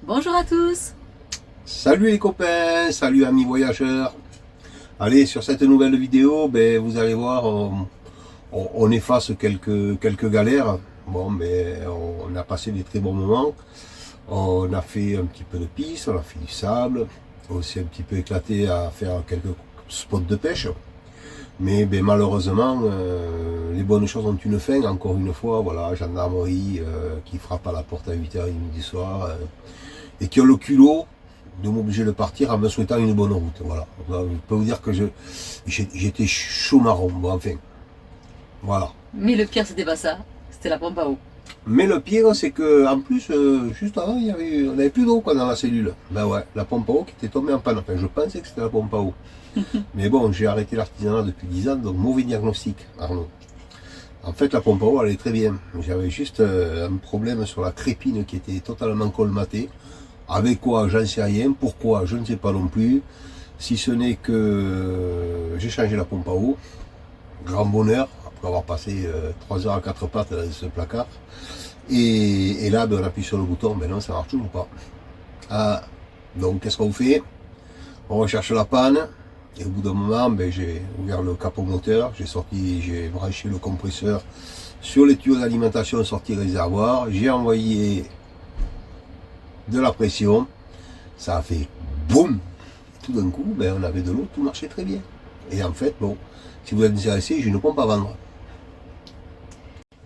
Bonjour à tous. Salut les copains, salut amis voyageurs. Allez, sur cette nouvelle vidéo, vous allez voir, on efface quelques galères. Bon, on a passé des très bons moments. On a fait un petit peu de piste, on a fait du sable. On s'est un petit peu éclaté à faire quelques spots de pêche. Mais malheureusement, les bonnes choses ont une fin. Encore une fois, voilà, gendarmerie qui frappe à la porte à 8h30 du soir et qui ont le culot de m'obliger de partir en me souhaitant une bonne route. Voilà. Je peux vous dire que j'étais chaud marron. Bon, enfin, voilà. Mais le pire, c'était pas ça. C'était la pompe à eau. Mais le pire, c'est que en plus, juste avant, on n'avait plus d'eau dans la cellule. Ben ouais, la pompe à eau qui était tombée en panne. Enfin, je pensais que c'était la pompe à eau. Mais bon, j'ai arrêté l'artisanat depuis 10 ans, donc mauvais diagnostic, Arnaud. En fait, la pompe à eau allait très bien. J'avais juste un problème sur la crépine qui était totalement colmatée. Avec quoi, j'en sais rien. Pourquoi, je ne sais pas non plus. Si ce n'est que j'ai changé la pompe à eau. Grand bonheur, après avoir passé 3 heures à 4 pattes dans ce placard. Et là, on appuie sur le bouton, non, ça marche toujours pas. Ah, donc, qu'est-ce qu'on fait? On recherche la panne. Et au bout d'un moment, j'ai ouvert le capot moteur, j'ai branché le compresseur sur les tuyaux d'alimentation sorti réservoir, j'ai envoyé de la pression, ça a fait boum. Tout d'un coup, on avait de l'eau, tout marchait très bien. Et en fait, bon, si vous êtes intéressé, j'ai une pompe à vendre.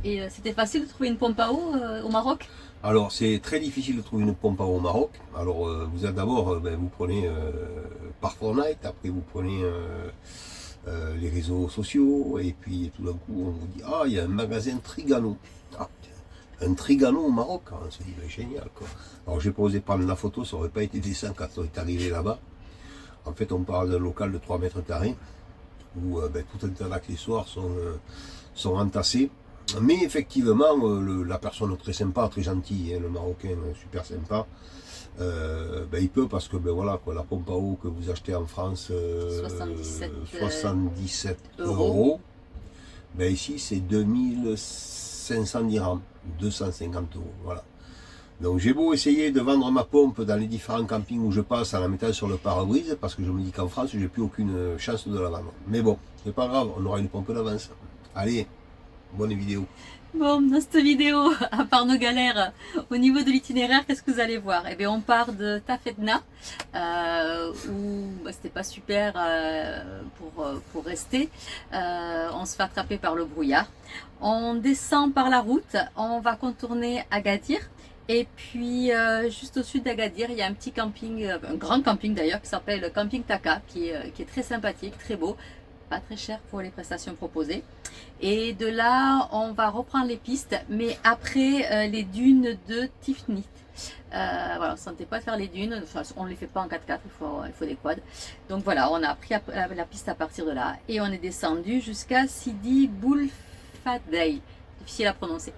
Et c'était facile de trouver une pompe à eau au Maroc? Alors, c'est très difficile de trouver une pompe à eau au Maroc. Alors, vous êtes d'abord, vous prenez par Fortnite, après vous prenez les réseaux sociaux, et puis tout d'un coup, on vous dit, ah, il y a un magasin Trigano. Ah, un Trigano au Maroc, hein. On se dit, génial, quoi. Alors, j'ai posé prendre la photo, ça n'aurait pas été décent quand on est arrivé là-bas. En fait, on parle d'un local de 3 mètres carrés, où tout un tas d'accessoires sont entassés. Mais effectivement, la personne très sympa, très gentille, hein, le Marocain super sympa, il peut parce que voilà, quoi, la pompe à eau que vous achetez en France, 77 euros, ici c'est 2500 dirhams, 250 euros. Voilà. Donc j'ai beau essayer de vendre ma pompe dans les différents campings où je passe en la mettant sur le pare-brise, parce que je me dis qu'en France, j'ai plus aucune chance de la vendre. Mais bon, c'est pas grave, on aura une pompe d'avance. Allez, bonne vidéo. Bon, dans cette vidéo, à part nos galères, au niveau de l'itinéraire, qu'est-ce que vous allez voir? Eh bien, on part de Tafetna, où c'était pas super pour rester. On se fait attraper par le brouillard. On descend par la route, on va contourner Agadir. Et puis, juste au sud d'Agadir, il y a un petit camping, un grand camping d'ailleurs, qui s'appelle le Camping Taka, qui est très sympathique, très beau, pas très cher pour les prestations proposées. Et de là, on va reprendre les pistes, mais après les dunes de Tifnit. Voilà, on ne sentait pas de faire les dunes, enfin, on ne les fait pas en 4x4, il faut des quads. Donc voilà, on a pris la piste à partir de là et on est descendu jusqu'à Sidi Bou Fadel, difficile à prononcer.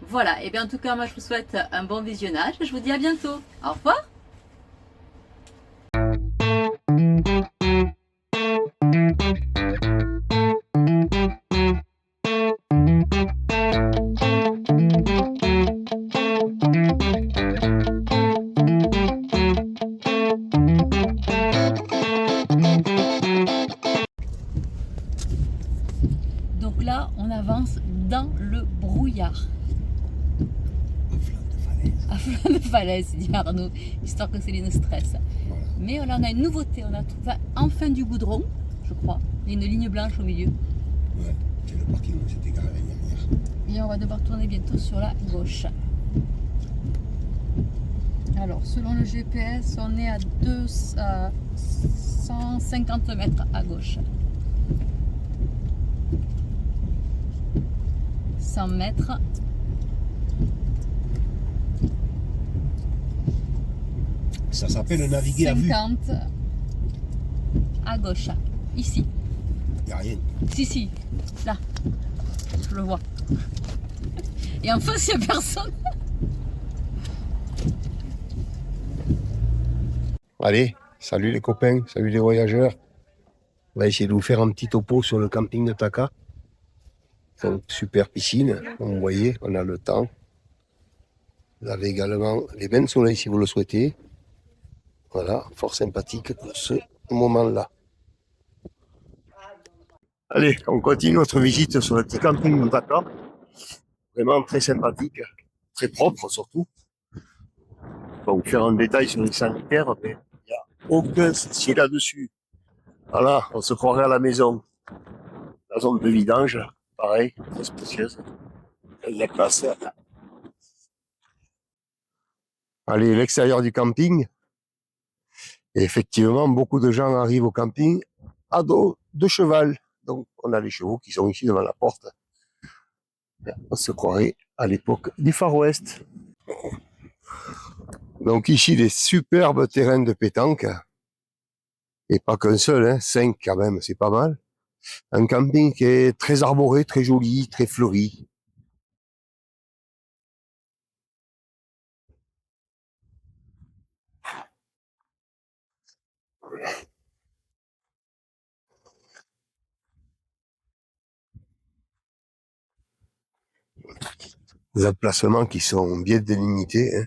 Voilà, et bien en tout cas, moi je vous souhaite un bon visionnage et je vous dis à bientôt. Au revoir. Donc là, on avance dans le brouillard. À flanc de falaise, dit Arnaud, histoire que Céline stresse. Voilà. Mais là, on a une nouveauté, on a trouvé enfin du goudron, je crois. Il y a une ligne blanche au milieu. Ouais, c'est le parking où c'était garé l'année dernière. Et on va devoir tourner bientôt sur la gauche. Alors, selon le GPS, on est à 150 mètres à gauche. 100 mètres. Ça s'appelle naviguer à vue. 50 à gauche, ici. Il n'y a rien. Si, là, je le vois. Et en face, il n'y a personne. Allez, salut les copains, salut les voyageurs. On va essayer de vous faire un petit topo sur le camping de Taka. Donc, super piscine, comme vous voyez, on a le temps. Vous avez également les bains de soleil si vous le souhaitez. Voilà, fort sympathique pour ce moment-là. Allez, on continue notre visite sur le petit camping de Dakar. Vraiment très sympathique, très propre surtout. Je vais vous faire un détail sur les sanitaires, mais il n'y a aucun souci là-dessus. Voilà, on se croirait à la maison. La zone de vidange, pareil, très spacieuse. La place. Allez, l'extérieur du camping. Et effectivement, beaucoup de gens arrivent au camping à dos de cheval. Donc, on a les chevaux qui sont ici devant la porte. On se croirait à l'époque du Far West. Donc ici, des superbes terrains de pétanque. Et pas qu'un seul, hein, 5 quand même, c'est pas mal. Un camping qui est très arboré, très joli, très fleuri. Des emplacements qui sont bien délimités. Hein.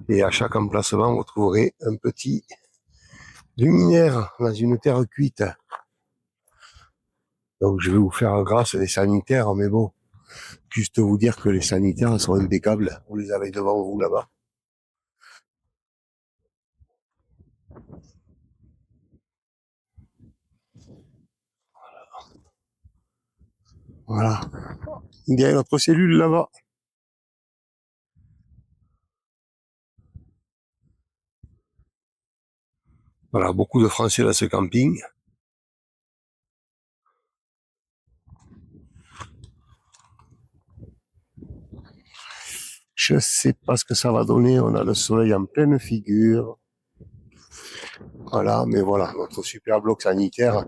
Et à chaque emplacement, vous trouverez un petit luminaire dans une terre cuite. Donc je vais vous faire grâce des sanitaires, mais bon, juste vous dire que les sanitaires sont impeccables. Vous les avez devant vous là-bas. Voilà. Il y a notre cellule là-bas. Voilà, beaucoup de Français dans ce camping. Je sais pas ce que ça va donner. On a le soleil en pleine figure. Voilà, mais voilà, notre super bloc sanitaire.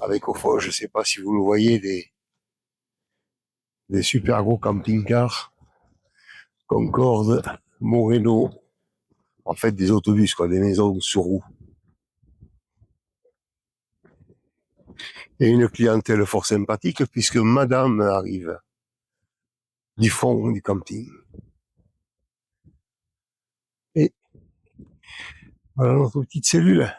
Avec au fond, je sais pas si vous le voyez, des super gros camping-cars. Concorde, Moreno. En fait, des autobus, quoi, des maisons sur roues. Et une clientèle fort sympathique puisque madame arrive du fond du camping. Et voilà notre petite cellule.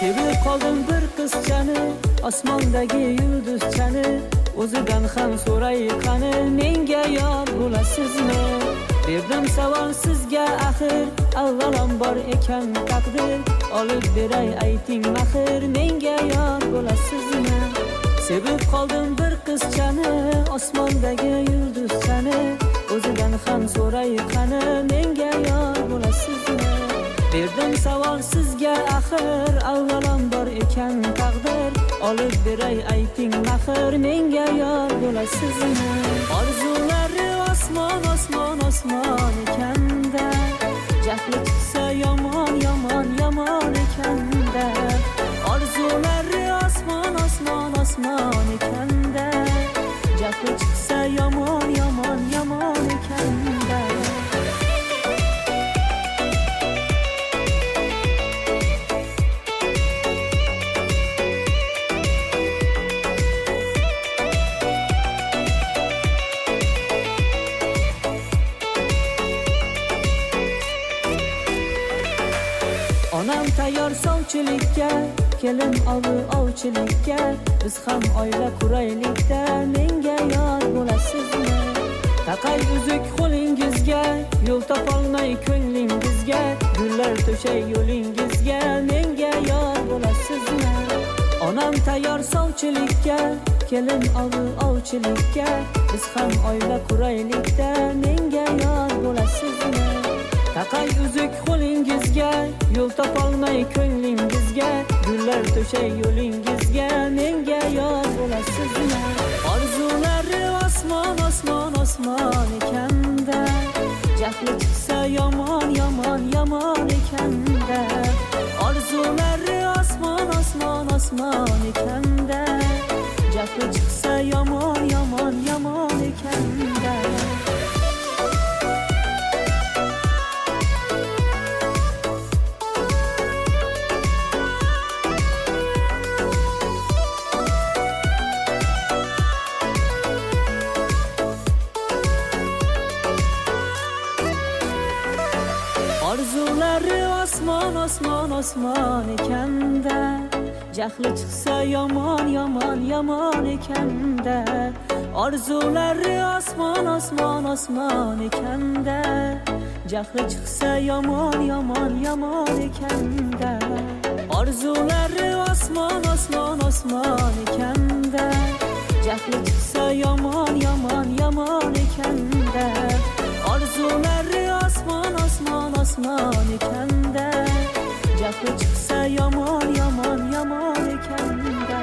Sevib qoldim bir qizchani, osmondagi yulduzchani, o'zidan ham so'ray qani, menga yor bo'lasizmi? Berdim savol sizga axir, avvalambor ekan taqdir, olib beray ayting maxir, menga yor bo'lasizmi? Sevib qoldim bir qizchani, osmondagi yulduzchani, o'zidan ham so'ray qani, menga yor bo'lasizmi? Berdim savol sizga axir, avvalambor ekan taqdir, olib beray ayting maxir, menga yor bo'lasizmi? Orzulari osmon, osmon, osmon ekanda, jahli chiqsa yomon, yomon, yomon ekanda. Orzulari osmon, osmon, osmon ekanda, jahli chiqsa yomon, yomon, yomon ekanda. Onam tayyor sovchilikka, kelin ovi ovchilikka, biz ham oila quraylikda, menga yor bo'lasizmi? Taqay uzuk qo'lingizga, yo'l topolmay ko'nglingizga, gullar to'shay yo'lingizga, menga yor bo'lasizmi? Onam tayyor sovchilikka, kelin ovi ovchilikka, biz ham oila quraylikda, menga yor bo'lasizmi? Taqay uzuk qo'lingizga, yo'l topolmay ko'nglingizga, gullar to'shay yo'lingizga, menga yor bo'lasizmi? Orzulari osmon, osmon, osmon ekanda, jahli chiqsa yomon, yomon, yomon ekanda. osmon ekanda, jahli chiqsa yomon yomon yomon ekanda, orzulari osmon osmon osmon ekanda, jahli chiqsa yomon yomon yomon ekanda, orzulari osmon osmon osmon ekanda, jahli chiqsa yomon yomon yomon ekanda, orzulari osmon osmon osmon ekanda, jahli chiqsa yomon yomon yomon ekanda.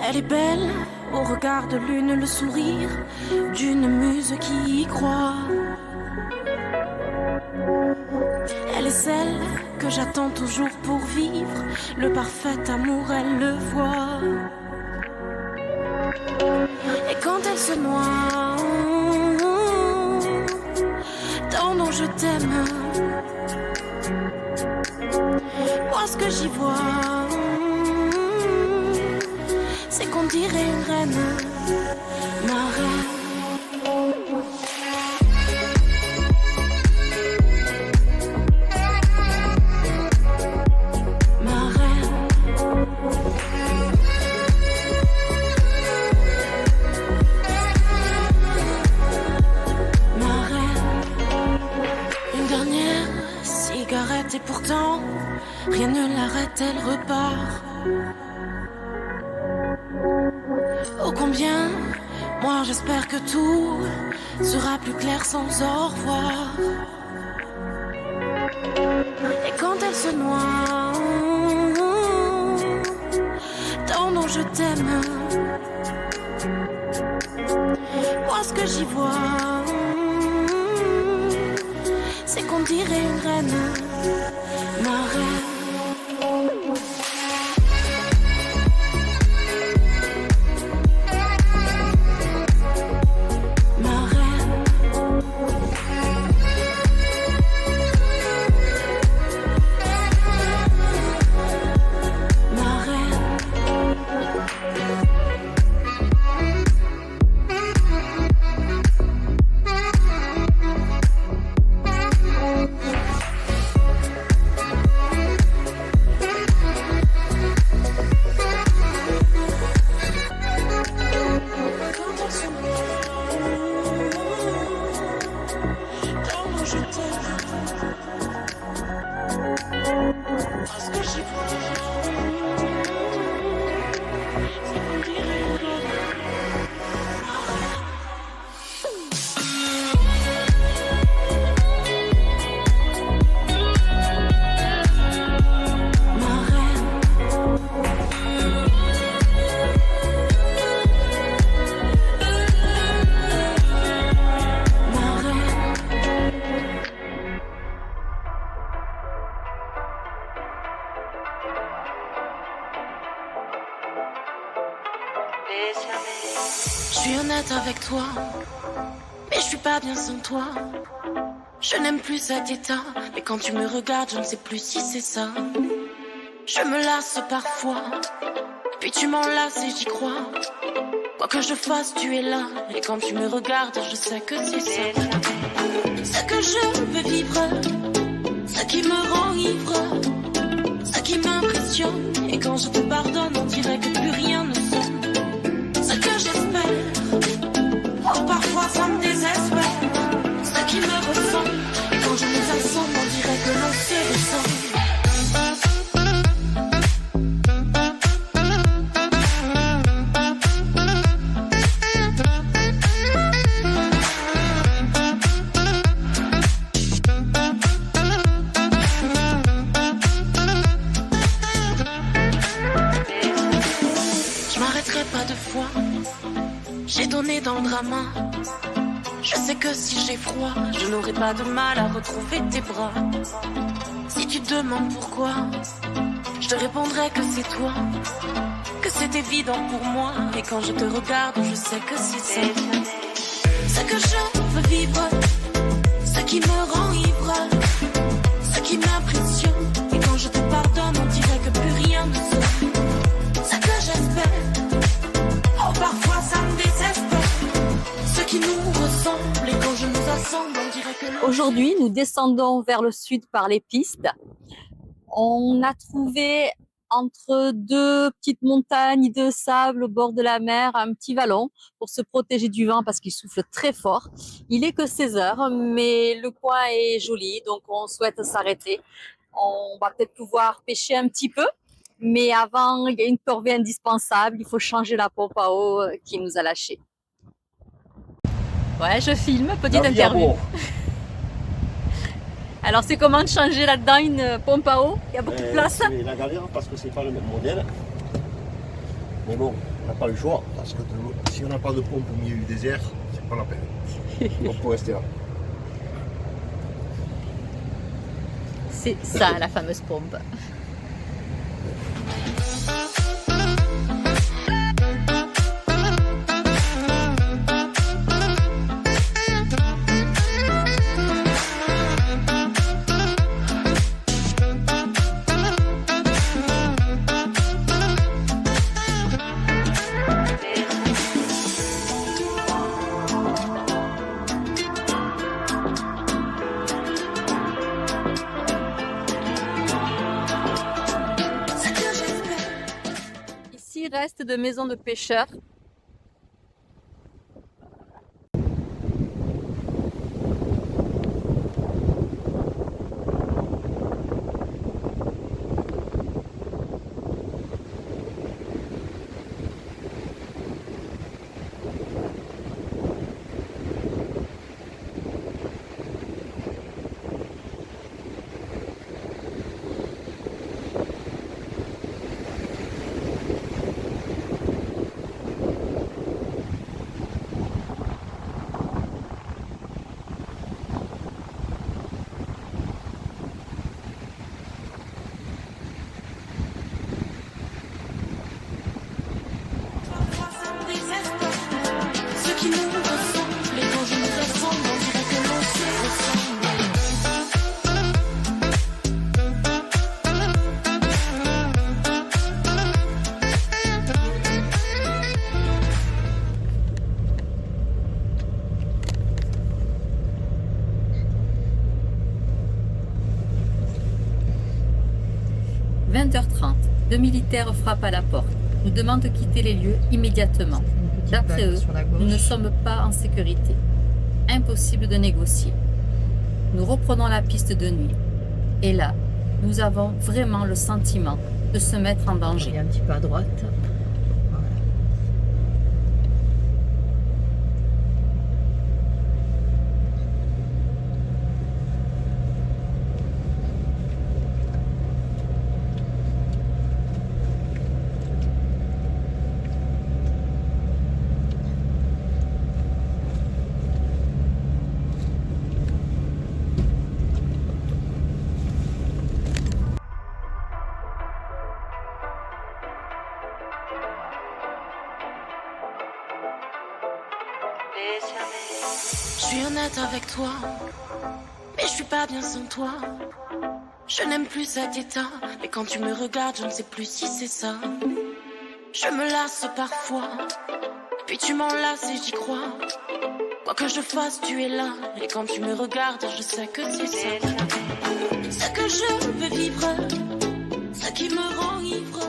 Elle est belle, au regard de l'une, le sourire d'une muse qui y croit. Elle est celle que j'attends toujours pour vivre, le parfait amour, elle le voit. Et quand elle se noie dans mon je t'aime, moi ce que j'y vois, c'est qu'on dirait une reine, ma reine. Et pourtant, rien ne l'arrête, elle repart. Oh combien, moi j'espère que tout sera plus clair sans au revoir. Et quand elle se noie dans mon je t'aime, moi ce que j'y vois, c'est qu'on dirait une reine, ma reine. Ma reine. Ma reine. Je suis honnête avec toi, mais je suis pas bien sans toi. Je n'aime plus cet état, mais quand tu me regardes, je ne sais plus si c'est ça. Je me lasse parfois, puis tu m'enlaces et j'y crois. Quoi que je fasse, tu es là, et quand tu me regardes, je sais que c'est ça. Ce que je veux vivre, ce qui me rend ivre, ce qui m'impressionne, et quand je te pardonne, on dirait que plus rien ne sonne. Ce que j'espère, oh parfois ça me désespère. Ce qui me ressemble, et quand je nous assemble, on dirait que l'on se ressemble. J'ai donné dans le drama. Je sais que si j'ai froid, je n'aurai pas de mal à retrouver tes bras. Si tu te demandes pourquoi, je te répondrai que c'est toi, que c'est évident pour moi. Et quand je te regarde, je sais que c'est ça. Ce que je veux vivre, ce qui me rend ivre, ce qui m'impressionne. Et quand je te pardonne, on dirait que plus rien ne sonne. Ce que j'espère, oh parfois ça me désespère. Ce qui nous ressemble, et quand je nous assemble, on dirait que... Aujourd'hui, nous descendons vers le sud par les pistes. On a trouvé entre deux petites montagnes de sable au bord de la mer un petit vallon pour se protéger du vent parce qu'il souffle très fort. Il est que 16 heures, mais le coin est joli, donc on souhaite s'arrêter. On va peut-être pouvoir pêcher un petit peu. Mais avant, il y a une corvée indispensable, il faut changer la pompe à eau qui nous a lâchés. Ouais, je filme, petite interview. Alors c'est comment de changer là-dedans une pompe à eau? Il y a beaucoup de place? C'est la galère parce que c'est pas le même modèle. Mais bon, On n'a pas le choix, parce que si on n'a pas de pompe au milieu du désert, c'est pas la peine. On peut rester là. C'est ça la fameuse pompe. Ici reste de maisons de pêcheurs. Ceux qui nous ressemblent, et quand je nous ressemble, on dirait que l'on se ressemble. « 20h30, deux militaires frappent à la porte. Nous demandent de quitter les lieux immédiatement. D'après eux, nous ne sommes pas en sécurité. Impossible de négocier. Nous reprenons la piste de nuit. Et là, nous avons vraiment le sentiment de se mettre en danger. Et un petit peu à droite. Voilà. Je suis honnête avec toi, mais je suis pas bien sans toi. Je n'aime plus cet état, mais quand tu me regardes, je ne sais plus si c'est ça. Je me lasse parfois, puis tu m'enlaces et j'y crois. Quoi que je fasse, tu es là, et quand tu me regardes, je sais que c'est ça. Ce que je veux vivre, ce qui me rend ivre.